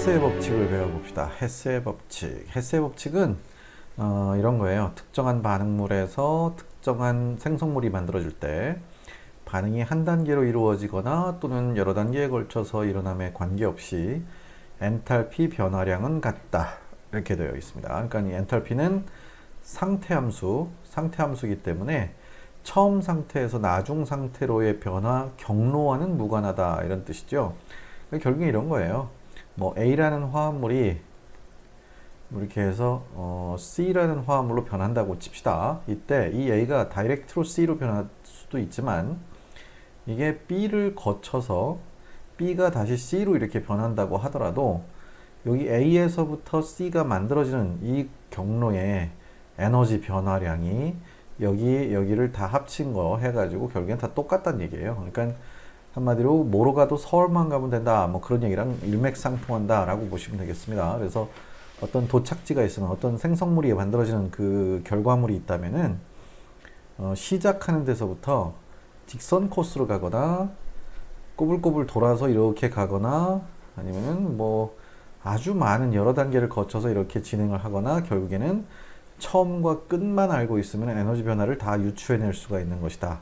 헤스의 법칙을 배워봅시다. 헤스의 법칙. 헤스의 법칙은 이런 거예요. 특정한 반응물에서 특정한 생성물이 만들어질 때 반응이 한 단계로 이루어지거나 또는 여러 단계에 걸쳐서 일어남에 관계없이 엔탈피 변화량은 같다. 이렇게 되어 있습니다. 그러니까 이 엔탈피는 상태함수이기 때문에 처음 상태에서 나중 상태로의 변화 경로와는 무관하다. 이런 뜻이죠. 결국에 이런 거예요. 뭐 A라는 화합물이 이렇게 해서 C라는 화합물로 변한다고 칩시다. 이때 이 A가 다이렉트로 C로 변할 수도 있지만 이게 B를 거쳐서 B가 다시 C로 이렇게 변한다고 하더라도 여기 A에서부터 C가 만들어지는 이 경로의 에너지 변화량이 여기를 다 합친 거 해가지고 결국엔 다 똑같다는 얘기예요. 그러니까 한마디로 뭐로 가도 서울만 가면 된다, 뭐 그런 얘기랑 일맥상통한다 라고 보시면 되겠습니다. 그래서 어떤 도착지가 있으면 어떤 생성물이 만들어지는 그 결과물이 있다면은 시작하는 데서부터 직선 코스로 가거나 꼬불꼬불 돌아서 이렇게 가거나 아니면은 뭐 아주 많은 여러 단계를 거쳐서 이렇게 진행을 하거나 결국에는 처음과 끝만 알고 있으면 에너지 변화를 다 유추해낼 수가 있는 것이다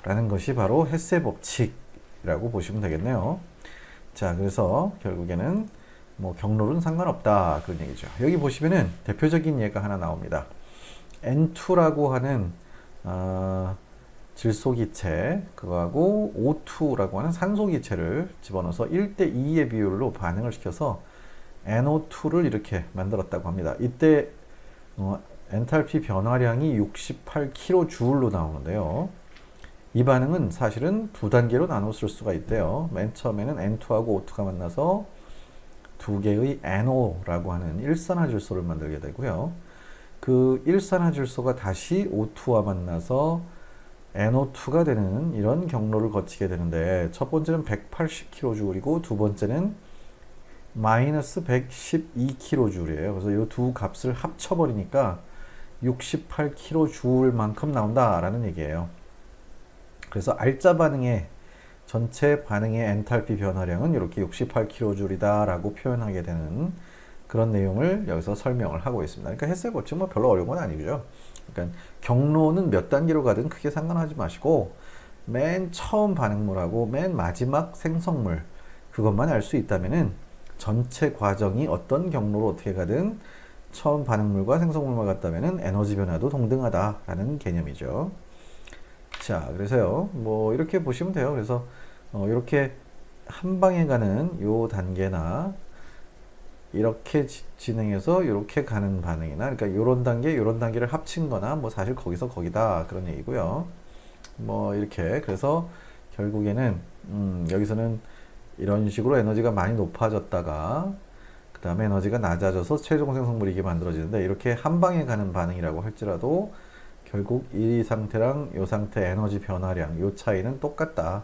라는 것이 바로 헤스의 법칙이라고 보시면 되겠네요. 자, 그래서 결국에는 뭐 경로는 상관없다 그런 얘기죠. 여기 보시면은 대표적인 예가 하나 나옵니다. N2라고 하는 질소기체 그거하고 O2라고 하는 산소기체를 집어넣어서 1대2의 비율로 반응을 시켜서 NO2를 이렇게 만들었다고 합니다. 이때 엔탈피 변화량이 68kJ로 나오는데요. 이 반응은 사실은 두 단계로 나눴을 수가 있대요. 맨 처음에는 N2하고 O2가 만나서 두 개의 NO라고 하는 일산화질소를 만들게 되고요. 그 일산화질소가 다시 O2와 만나서 NO2가 되는 이런 경로를 거치게 되는데 첫 번째는 180kJ이고 두 번째는 마이너스 112kJ이에요. 그래서 이 두 값을 합쳐버리니까 68kJ만큼 나온다라는 얘기예요. 그래서 알짜 반응의 전체 반응의 엔탈피 변화량은 이렇게 68kJ이다 라고 표현하게 되는 그런 내용을 여기서 설명을 하고 있습니다. 그러니까 헤스의 법칙 뭐 별로 어려운 건 아니죠. 그러니까 경로는 몇 단계로 가든 크게 상관하지 마시고 맨 처음 반응물하고 맨 마지막 생성물 그것만 알 수 있다면은 전체 과정이 어떤 경로로 어떻게 가든 처음 반응물과 생성물만 같다면은 에너지 변화도 동등하다라는 개념이죠. 자, 그래서요, 뭐 이렇게 보시면 돼요. 그래서 이렇게 한 방에 가는 요 단계나 이렇게 진행해서 이렇게 가는 반응이나 그러니까 요런 단계, 요런 단계를 합친 거나 뭐 사실 거기서 거기다 그런 얘기고요. 뭐 이렇게 그래서 결국에는 여기서는 이런 식으로 에너지가 많이 높아졌다가 그 다음에 에너지가 낮아져서 최종 생성물이 이게 만들어지는데 이렇게 한 방에 가는 반응이라고 할지라도 결국 이 상태랑 이 상태 에너지 변화량 이 차이는 똑같다.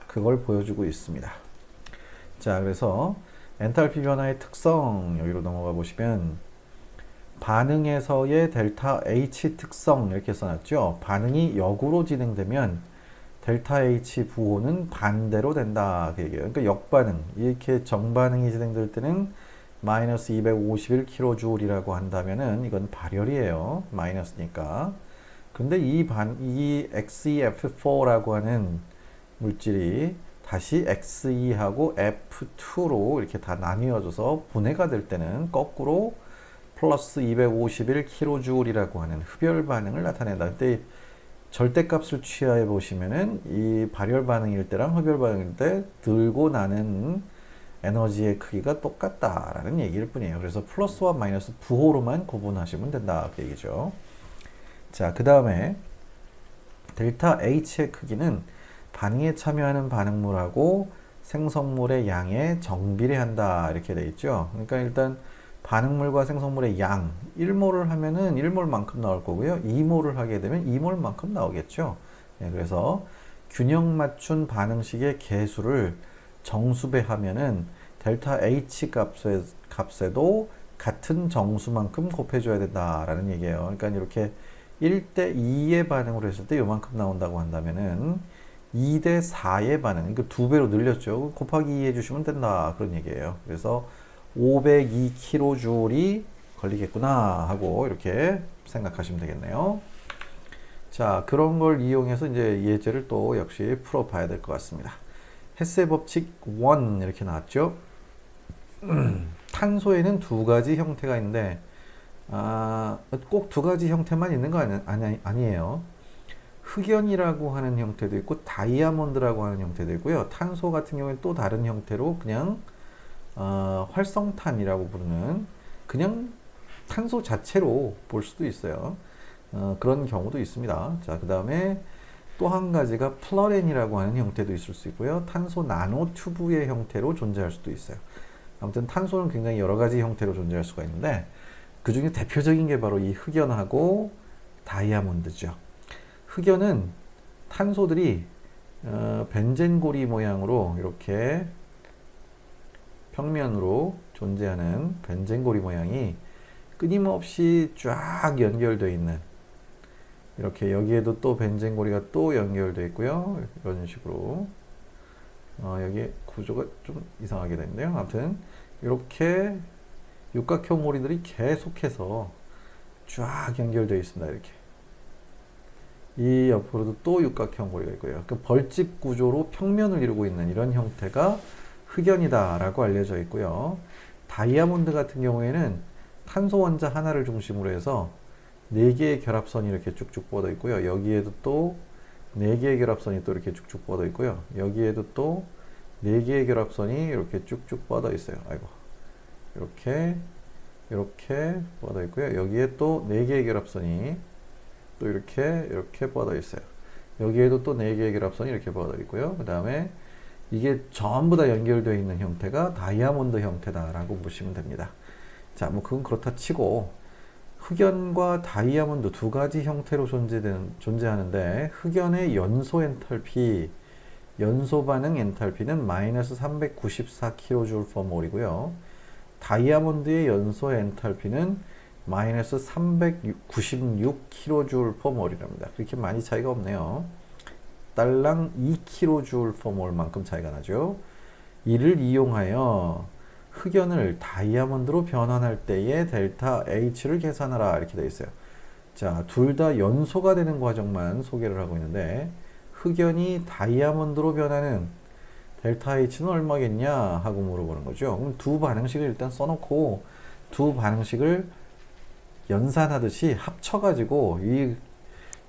그걸 보여주고 있습니다. 자, 그래서 엔탈피 변화의 특성 여기로 넘어가 보시면 반응에서의 델타 H 특성 이렇게 써놨죠. 반응이 역으로 진행되면 델타 H 부호는 반대로 된다 그 얘기예요. 그러니까 역반응 이렇게 정반응이 진행될 때는 마이너스 251kJ이라고 한다면은 이건 발열이에요. 마이너스니까. 근데 이 XeF4라고 하는 물질이 다시 Xe 하고 F2로 이렇게 다 나뉘어져서 분해가 될 때는 거꾸로 플러스 251kJ이라고 하는 흡열 반응을 나타낸다. 근데 절대값을 취하해 보시면은 이 발열 반응일 때랑 흡열 반응일 때 들고 나는 에너지의 크기가 똑같다라는 얘기일 뿐이에요. 그래서 플러스와 마이너스 부호로만 구분하시면 된다 그 얘기죠. 자, 그 다음에 델타 H의 크기는 반응에 참여하는 반응물하고 생성물의 양에 정비례한다 이렇게 돼 있죠. 그러니까 일단 반응물과 생성물의 양 1몰을 하면은 1몰만큼 나올 거고요. 2몰을 하게 되면 2몰만큼 나오겠죠. 네, 그래서 균형 맞춘 반응식의 개수를 정수배하면은 델타 H 값에도 같은 정수만큼 곱해줘야 된다라는 얘기예요. 그러니까 이렇게 1대2의 반응으로 했을 때 요만큼 나온다고 한다면은 2대4의 반응, 그러니까 2배로 늘렸죠. 곱하기 2 해주시면 된다. 그런 얘기예요. 그래서 502kJ이 걸리겠구나 하고 이렇게 생각하시면 되겠네요. 자, 그런 걸 이용해서 이제 예제를 또 역시 풀어봐야 될 것 같습니다. 헤스의 법칙 1 이렇게 나왔죠. 탄소에는 두 가지 형태가 있는데 꼭 두 가지 형태만 있는 거 아니에요. 흑연이라고 하는 형태도 있고 다이아몬드라고 하는 형태도 있고요. 탄소 같은 경우에 또 다른 형태로 그냥 활성탄이라고 부르는 그냥 탄소 자체로 볼 수도 있어요. 그런 경우도 있습니다. 자, 그 다음에 또 한 가지가 플러렌이라고 하는 형태도 있을 수 있고요. 탄소 나노 튜브의 형태로 존재할 수도 있어요. 아무튼 탄소는 굉장히 여러 가지 형태로 존재할 수가 있는데 그 중에 대표적인 게 바로 이 흑연하고 다이아몬드죠. 흑연은 탄소들이 벤젠고리 모양으로 이렇게 평면으로 존재하는 벤젠고리 모양이 끊임없이 쫙 연결되어 있는 이렇게 여기에도 또 벤젠고리가 또 연결되어 있고요. 이런 식으로 여기에 구조가 좀 이상하게 됐네요. 아무튼 이렇게 육각형 고리들이 계속해서 쫙 연결되어 있습니다. 이렇게 이 옆으로도 또 육각형 고리가 있고요. 그 벌집 구조로 평면을 이루고 있는 이런 형태가 흑연이다 라고 알려져 있고요. 다이아몬드 같은 경우에는 탄소 원자 하나를 중심으로 해서 4개의 결합선이 이렇게 쭉쭉 뻗어 있고요. 여기에도 또 4개의 결합선이 또 이렇게 쭉쭉 뻗어 있고요. 여기에도 또 4개의 결합선이 이렇게 쭉쭉 뻗어 있어요. 아이고. 이렇게 뻗어 있고요. 여기에 또 4개의 결합선이 또 이렇게 뻗어 있어요. 여기에도 또 4개의 결합선이 이렇게 뻗어 있고요. 그 다음에 이게 전부 다 연결되어 있는 형태가 다이아몬드 형태다라고 보시면 됩니다. 자, 뭐 그건 그렇다 치고 흑연과 다이아몬드 두 가지 형태로 존재하는데 흑연의 연소 엔탈피, 연소 반응 엔탈피는 마이너스 394kJ/몰이고요. 다이아몬드의 연소 엔탈피는 마이너스 396kJ/몰이랍니다. 그렇게 많이 차이가 없네요. 딸랑 2kJ/몰만큼 차이가 나죠. 이를 이용하여 흑연을 다이아몬드로 변환할 때의 델타 H를 계산하라 이렇게 되어 있어요. 자, 둘 다 연소가 되는 과정만 소개를 하고 있는데 흑연이 다이아몬드로 변하는 델타 H는 얼마겠냐 하고 물어보는 거죠. 그럼 두 반응식을 일단 써놓고 두 반응식을 연산하듯이 합쳐가지고 이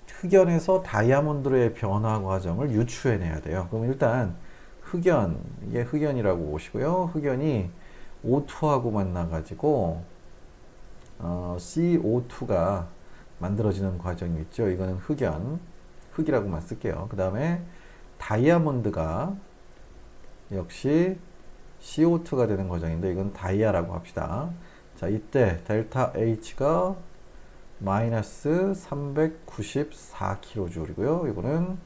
흑연에서 다이아몬드로의 변화 과정을 유추해내야 돼요. 그럼 일단 흑연, 이게 흑연이라고 보시고요. 흑연이 O2하고 만나가지고 CO2가 만들어지는 과정이 있죠. 이거는 흑이라고만 쓸게요. 그 다음에 다이아몬드가 역시 CO2가 되는 과정인데 이건 다이아라고 합시다. 자, 이때 델타 H가 마이너스 394kJ이고요. 이거는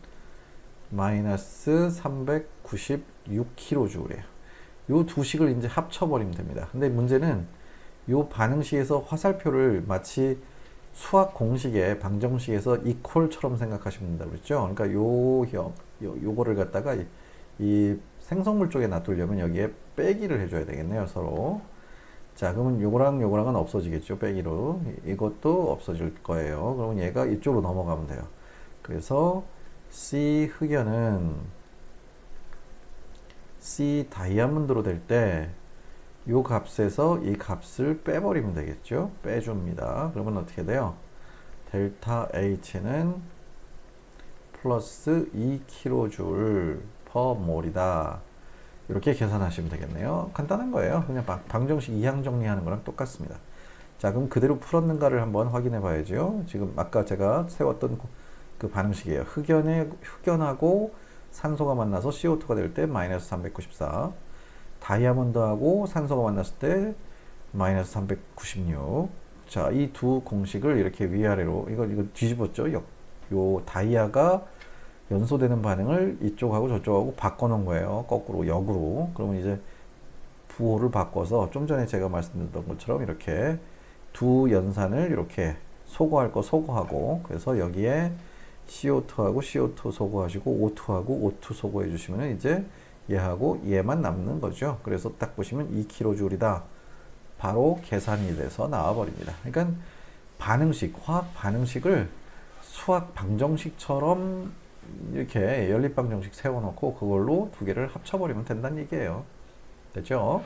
마이너스 396kJ예요. 요 두 식을 이제 합쳐버리면 됩니다. 근데 문제는 요 반응식에서 화살표를 마치 수학 공식의 방정식에서 이퀄처럼 생각하시면 된다고 그랬죠. 그러니까 요거를 갖다가 이 생성물 쪽에 놔두려면 여기에 빼기를 해줘야 되겠네요, 서로. 자, 그러면 요거랑은 없어지겠죠, 빼기로. 이것도 없어질 거예요. 그러면 얘가 이쪽으로 넘어가면 돼요. 그래서 C 흑연은 C 다이아몬드로 될 때 요 값에서 이 값을 빼버리면 되겠죠. 빼줍니다. 그러면 어떻게 돼요? 델타 H는 플러스 2kJ/몰이다. 이렇게 계산하시면 되겠네요. 간단한 거예요. 그냥 방정식 이항 정리하는 거랑 똑같습니다. 자, 그럼 그대로 풀었는가를 한번 확인해 봐야죠. 지금 아까 제가 세웠던 그 반응식이에요. 흑연하고 산소가 만나서 CO2가 될 때 마이너스 394, 다이아몬드하고 산소가 만났을 때 마이너스 396. 자, 이 두 공식을 이렇게 위아래로 이거 뒤집었죠. 요 다이아가 연소되는 반응을 이쪽하고 저쪽하고 바꿔놓은 거예요. 거꾸로 역으로. 그러면 이제 부호를 바꿔서 좀 전에 제가 말씀드렸던 것처럼 이렇게 두 연산을 이렇게 소거할 거 소거하고, 그래서 여기에 CO2하고 CO2 소거하시고 O2하고 O2 소거해 주시면 이제 얘하고 얘만 남는 거죠. 그래서 딱 보시면 2kJ이다 바로 계산이 돼서 나와버립니다. 그러니까 반응식, 화학 반응식을 수학 방정식처럼 이렇게 연립방정식 세워놓고 그걸로 두 개를 합쳐버리면 된다는 얘기예요. 됐죠?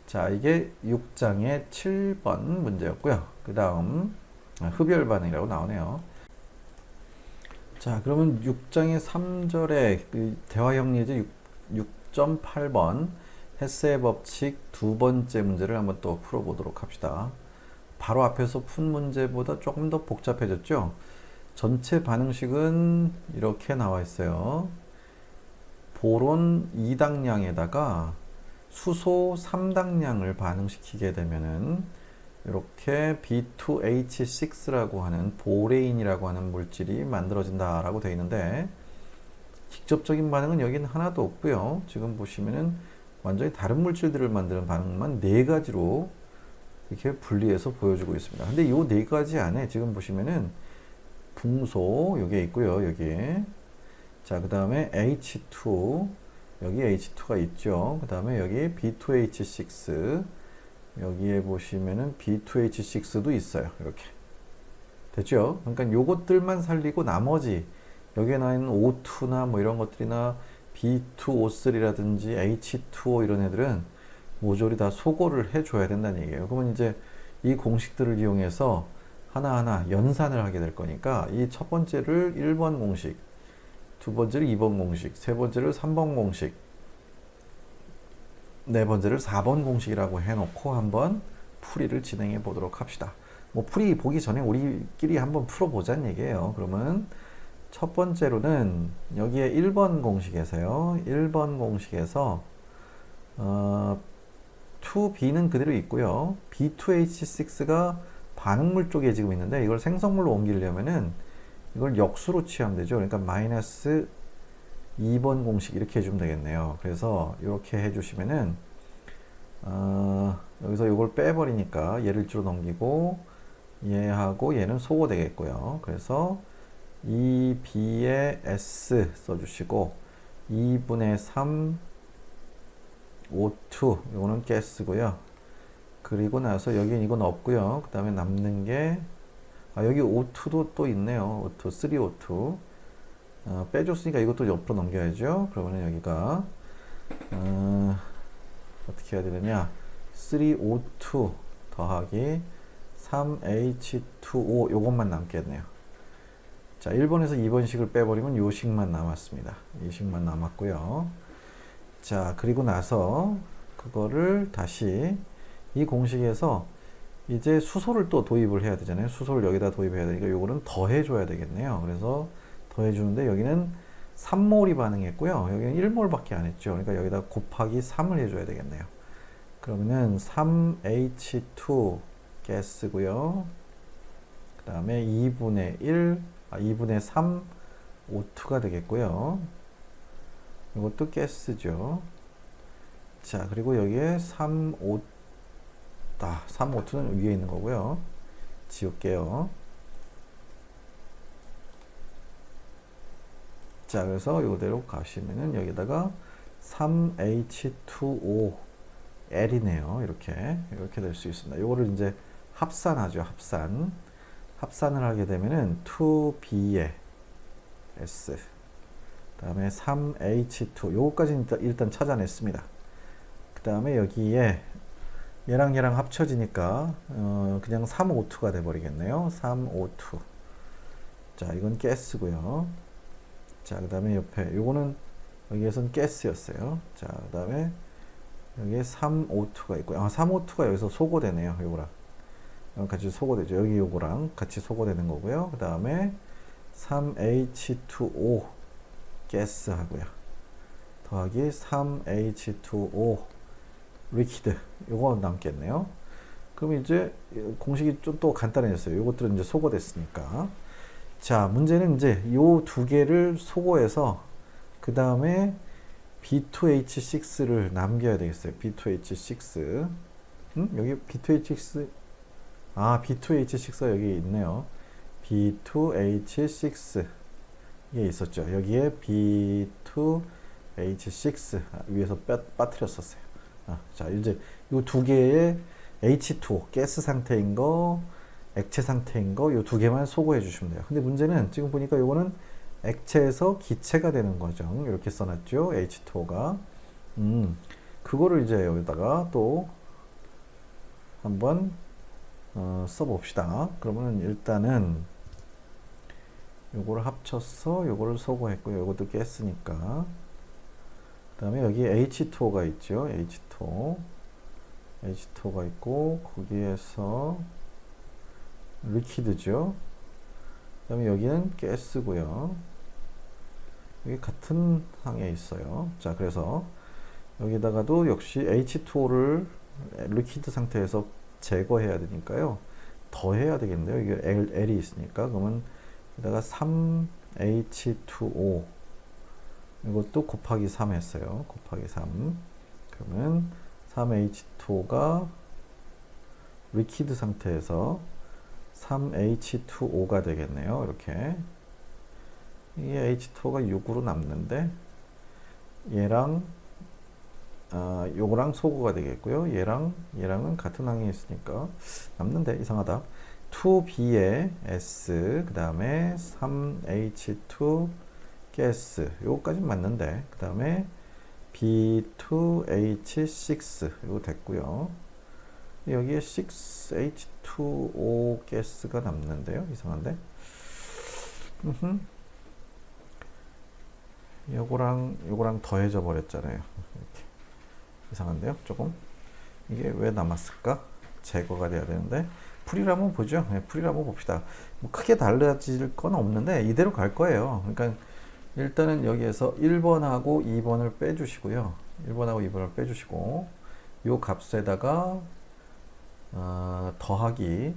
자, 이게 6장의 7번 문제였고요. 그 다음 흡열 반응이라고 나오네요. 자, 그러면 6장의 3절에 그 대화형 예제 6.8번 헤세의 법칙 두 번째 문제를 한번 또 풀어보도록 합시다. 바로 앞에서 푼 문제보다 조금 더 복잡해졌죠? 전체 반응식은 이렇게 나와 있어요. 보론 2당량에다가 수소 3당량을 반응시키게 되면은 이렇게 B2H6라고 하는 보레인이라고 하는 물질이 만들어진다라고 되어 있는데 직접적인 반응은 여기는 하나도 없고요. 지금 보시면은 완전히 다른 물질들을 만드는 반응만 네 가지로 이렇게 분리해서 보여주고 있습니다. 근데 이 네 가지 안에 지금 보시면은 붕소 요게 있고요. 여기에 자, 그 다음에 H2 여기 H2가 있죠. 그 다음에 여기 B2H6 여기에 보시면은 B2H6도 있어요. 이렇게 됐죠? 그러니까 요것들만 살리고 나머지 여기에 나와 있는 O2나 뭐 이런 것들이나 B2O3라든지 H2O 이런 애들은 모조리 다 소거를 해줘야 된다는 얘기예요. 그러면 이제 이 공식들을 이용해서 하나하나 연산을 하게 될 거니까 이 첫 번째를 1번 공식, 두 번째를 2번 공식, 세 번째를 3번 공식, 네 번째를 4번 공식이라고 해놓고 한번 풀이를 진행해 보도록 합시다. 뭐 풀이 보기 전에 우리끼리 한번 풀어보자는 얘기예요. 그러면 첫 번째로는 여기에 1번 공식에서요. 1번 공식에서 2B는 그대로 있고요. B2H6가 반응물 쪽에 지금 있는데 이걸 생성물로 옮기려면은 이걸 역수로 취하면 되죠. 그러니까 마이너스 2번 공식 이렇게 해주면 되겠네요. 그래서 이렇게 해주시면은 여기서 이걸 빼버리니까 얘를 주로 넘기고 얘하고 얘는 소거 되겠고요. 그래서 2B에 S 써주시고 2분의 3 O2 이거는 가스고요. 그리고 나서 여기는 이건 없고요. 그 다음에 남는 게 여기 O2도 또 있네요. O2, 3O2 빼줬으니까 이것도 옆으로 넘겨야죠. 그러면 여기가 어떻게 해야 되느냐 3O2 더하기 3H2O 요것만 남겠네요. 자, 1번에서 2번식을 빼버리면 요 식만 남았습니다. 이 식만 남았고요. 자, 그리고 나서 그거를 다시 이 공식에서 이제 수소를 또 도입을 해야 되잖아요. 수소를 여기다 도입해야 되니까 요거는 더해줘야 되겠네요. 그래서 더해주는데 여기는 3몰이 반응했고요. 여기는 1몰 밖에 안 했죠. 그러니까 여기다 곱하기 3을 해줘야 되겠네요. 그러면은 3H2 가스고요. 그 다음에 2분의 3 O2가 되겠고요. 이것도 가스죠. 자, 그리고 여기에 3O2는 위에 있는 거고요. 지울게요. 자, 그래서 이대로 가시면은 여기다가 3H2O L이네요. 이렇게 될 수 있습니다. 요거를 이제 합산하죠. 합산을 하게 되면은 2B에 S 그 다음에 3H2 요거까지 일단 찾아냈습니다. 그 다음에 여기에 얘랑 합쳐지니까 그냥 3O2가 돼버리겠네요. 3O2 자, 이건 가스고요. 자, 그 다음에 옆에 요거는 여기에선 가스였어요. 자, 그 다음에 여기에 3O2가 있고요. 3O2가 여기서 소거되네요. 요거랑 같이 소거되죠. 여기 요거랑 같이 소거되는 거고요. 그 다음에 3H2O 가스 하고요. 더하기 3H2O 리퀴드 요거 남겠네요. 그럼 이제 공식이 좀 또 간단해졌어요. 요것들은 이제 소거됐으니까. 자, 문제는 이제 요 두 개를 소거해서 그 다음에 B2H6를 남겨야 되겠어요. B2H6 여기 B2H6 B2H6가 여기 있네요. B2H6 이게 있었죠. 여기에 B2H6 위에서 빠뜨렸었어요. 자, 이제 이 두 개의 H2O 가스 상태인 거, 액체 상태인 거 요 두 개만 소거해 주시면 돼요. 근데 문제는 지금 보니까 요거는 액체에서 기체가 되는 과정 이렇게 써놨죠. H2O가 그거를 이제 여기다가 또 한번 써봅시다. 그러면 일단은 요거를 합쳐서 요거를 소거했고요. 요것도 가스니까. 그 다음에 여기 H2O가 있죠. H2O가 있고 거기에서 리퀴드죠. 그 다음에 여기는 가스고요. 여기 같은 항에 있어요. 자, 그래서 여기다가도 역시 H2O를 리퀴드 상태에서 제거해야 되니까요. 더해야 되겠네요. 이게 L이 있으니까. 그러면 여기다가 3H2O 이것도 곱하기 3 했어요. 곱하기 3. 그러면 3H2O가 리퀴드 상태에서 3H2O가 되겠네요. 이렇게. 이게 H2O가 6으로 남는데 얘랑 요거랑 소거가 되겠고요. 얘랑은 같은 항에 있으니까 남는데 이상하다. 2B에 S 그 다음에 3H2 가스 요거까지 맞는데 그 다음에 B2H6 요거 됐고요. 여기에 6H2O 가스가 남는데요. 이상한데? 요거랑 더해져 버렸잖아요. 이렇게. 이상한데요? 조금? 이게 왜 남았을까? 제거가 돼야 되는데. 풀이를 한번 보죠. 네, 풀이를 한번 봅시다. 뭐 크게 달라질 건 없는데 이대로 갈 거예요. 그러니까 일단은 여기에서 1번하고 2번을 빼주시고요. 1번하고 2번을 빼주시고 요 값에다가 더하기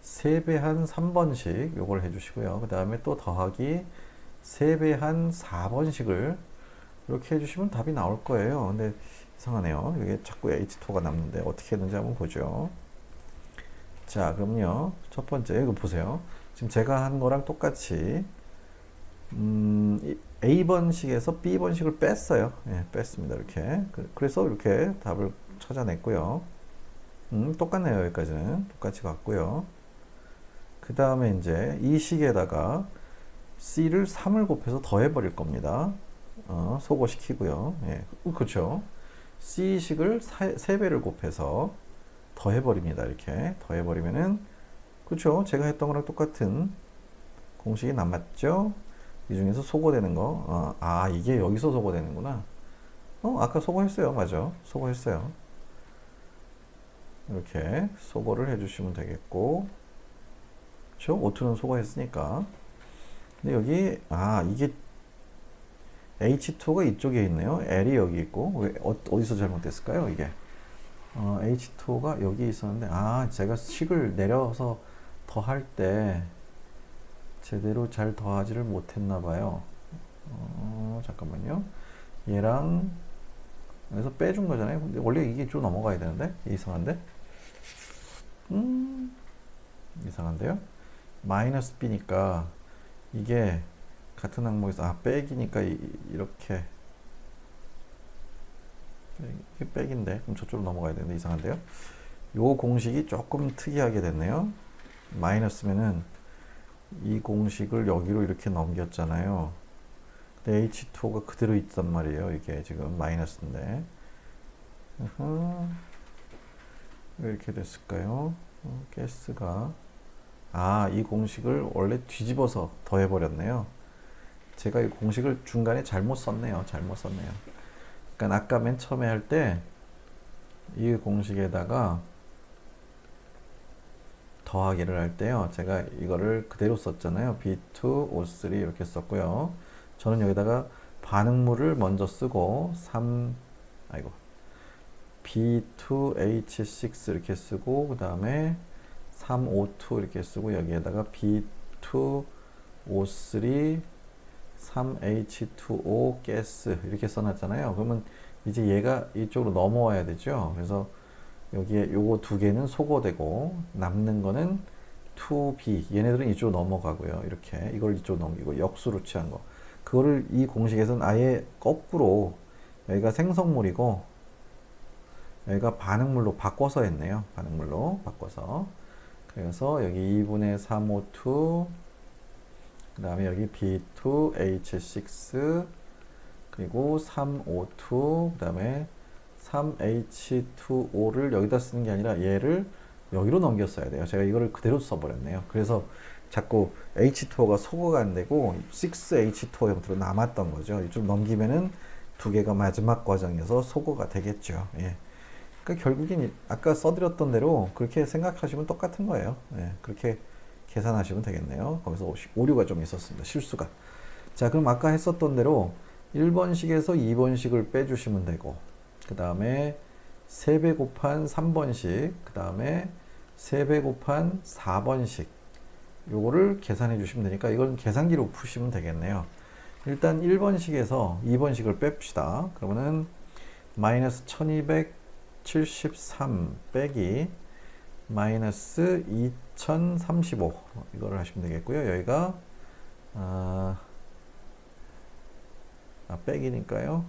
3배 한 3번씩 요걸 해주시고요. 그 다음에 또 더하기 3배 한 4번씩을 이렇게 해주시면 답이 나올 거예요. 근데 이상하네요. 이게 자꾸 H2가 남는데 어떻게 했는지 한번 보죠. 자, 그럼요. 첫 번째 이거 보세요. 지금 제가 한 거랑 똑같이 A번식에서 B번식을 뺐어요. 예, 뺐습니다. 이렇게. 그래서 이렇게 답을 찾아냈고요. 똑같네요. 여기까지는. 똑같이 갔고요. 그 다음에 이제 이 식에다가 C를 3을 곱해서 더해버릴 겁니다. 소거시키고요. 예, 그렇죠. C식을 3배를 곱해서 더해버립니다. 이렇게. 더해버리면은, 그렇죠. 제가 했던 거랑 똑같은 공식이 남았죠. 이 중에서 소거되는 거. 이게 여기서 소거되는구나. 아까 소거했어요. 맞아. 소거했어요. 이렇게 소거를 해주시면 되겠고. 그렇죠. O2는 소거했으니까. 근데 여기 이게 H2가 이쪽에 있네요. L이 여기 있고 왜 어디서 잘못됐을까요? 이게 H2가 여기 있었는데 제가 식을 내려서 더할 때 제대로 잘 더하지를 못했나 봐요. 잠깐만요. 얘랑 여기서 빼준 거잖아요. 근데 원래 이게 좀 넘어가야 되는데 이상한데? 이상한데요? 마이너스 B니까 이게 같은 항목에서 빼기니까 이렇게 이게 백인데 그럼 저쪽으로 넘어가야 되는데 이상한데요? 요 공식이 조금 특이하게 됐네요. 마이너스면은 이 공식을 여기로 이렇게 넘겼잖아요. 근데 H2O가 그대로 있단 말이에요. 이게 지금 마이너스인데 왜 이렇게 됐을까요? 가스가 이 공식을 원래 뒤집어서 더해버렸네요. 제가 이 공식을 중간에 잘못 썼네요. 그러니까 아까 맨 처음에 할 때 이 공식에다가 더하기를 할 때요. 제가 이거를 그대로 썼잖아요. B2O3 이렇게 썼고요. 저는 여기다가 반응물을 먼저 쓰고 B2H6 이렇게 쓰고 그 다음에 3O2 이렇게 쓰고 여기에다가 B2O3 3H2O 가스 이렇게 써놨잖아요. 그러면 이제 얘가 이쪽으로 넘어와야 되죠. 그래서 여기에 요거 두 개는 소거되고 남는 거는 2B 얘네들은 이쪽으로 넘어가고요. 이렇게 이걸 이쪽으로 넘기고 역수로 취한 거 그거를 이 공식에서는 아예 거꾸로 여기가 생성물이고 여기가 반응물로 바꿔서 했네요. 반응물로 바꿔서. 그래서 여기 2분의 3O2, 그 다음에 여기 B2H6, 그리고 3O2, 그 다음에 3H2O를 여기다 쓰는 게 아니라 얘를 여기로 넘겼어야 돼요. 제가 이거를 그대로 써버렸네요. 그래서 자꾸 H2O가 소거가 안 되고 6H2O 형태로 남았던 거죠. 좀 넘기면은 두 개가 마지막 과정에서 소거가 되겠죠. 예. 그러니까 결국엔 아까 써드렸던 대로 그렇게 생각하시면 똑같은 거예요. 예. 그렇게 계산하시면 되겠네요. 거기서 오류가 좀 있었습니다. 실수가. 자, 그럼 아까 했었던 대로 1번식에서 2번식을 빼주시면 되고, 그 다음에 3배 곱한 3번식, 그 다음에 3배 곱한 4번식, 요거를 계산해 주시면 되니까 이건 계산기로 푸시면 되겠네요. 일단 1번식에서 2번식을 뺍시다. 그러면은 마이너스 1273 빼기 마이너스 2035, 이거를 하시면 되겠고요. 여기가 빼기니까요.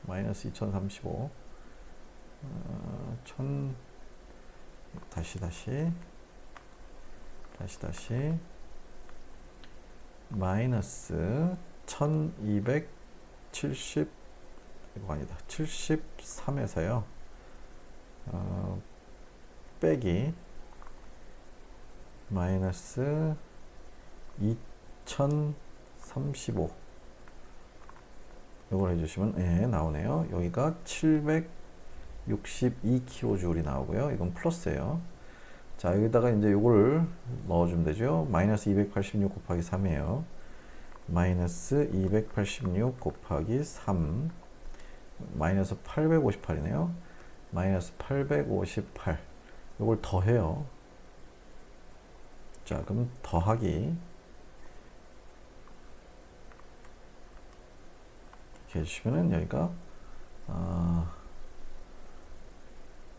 마이너스 2035, 1000, 다시 마이너스 1270, 이거 아니다, 73에서요 빼기 마이너스 2035, 이걸 해주시면 예, 나오네요. 여기가 762kJ이 나오고요. 이건 플러스예요. 자, 여기다가 이제 요거를 넣어주면 되죠. 마이너스 286 곱하기 3이에요. 마이너스 286 곱하기 3, 마이너스 858이네요. 마이너스 858, 요걸 더해요. 자, 그럼 더하기 이렇게 해주시면은 여기가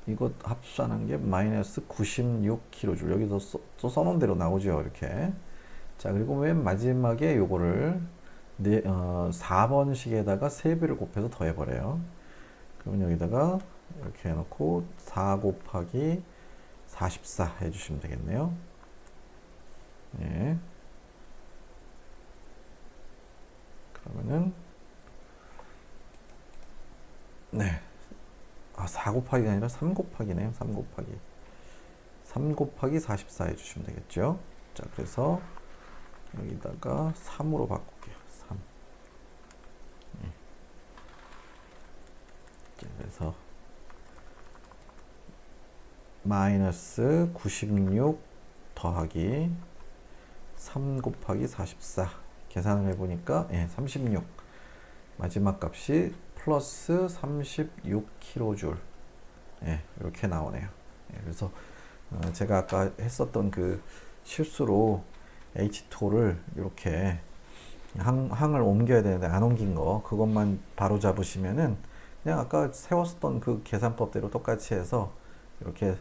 이거 합산한 게 마이너스 96kJ. 여기서 써놓은 대로 나오죠. 이렇게. 자, 그리고 맨 마지막에 요거를 4번식에다가 3배를 곱해서 더해버려요. 그러면 여기다가 이렇게 해놓고 4 곱하기 44 해주시면 되겠네요. 예. 그러면은 네. 4 곱하기가 아니라 3 곱하기네요. 3 곱하기 44 해주시면 되겠죠. 자, 그래서 여기다가 3으로 바꿀게요. 3. 네. 자, 그래서 마이너스 96 더하기 3 곱하기 44 계산을 해보니까 예, 36, 마지막 값이 플러스 36kJ. 예, 이렇게 나오네요. 예, 그래서 제가 아까 했었던 그 실수로 H2를 이렇게 항을 옮겨야 되는데 안 옮긴 거, 그것만 바로 잡으시면은 그냥 아까 세웠었던 그 계산법대로 똑같이 해서 이렇게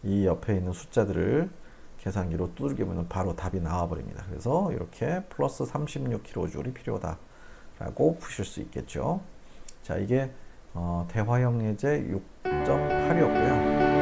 이 옆에 있는 숫자들을 계산기로 두들기면 바로 답이 나와 버립니다. 그래서 이렇게 플러스 36kJ이 필요하다 라고 푸실 수 있겠죠. 자, 이게 대화형 예제 6.8이었고요.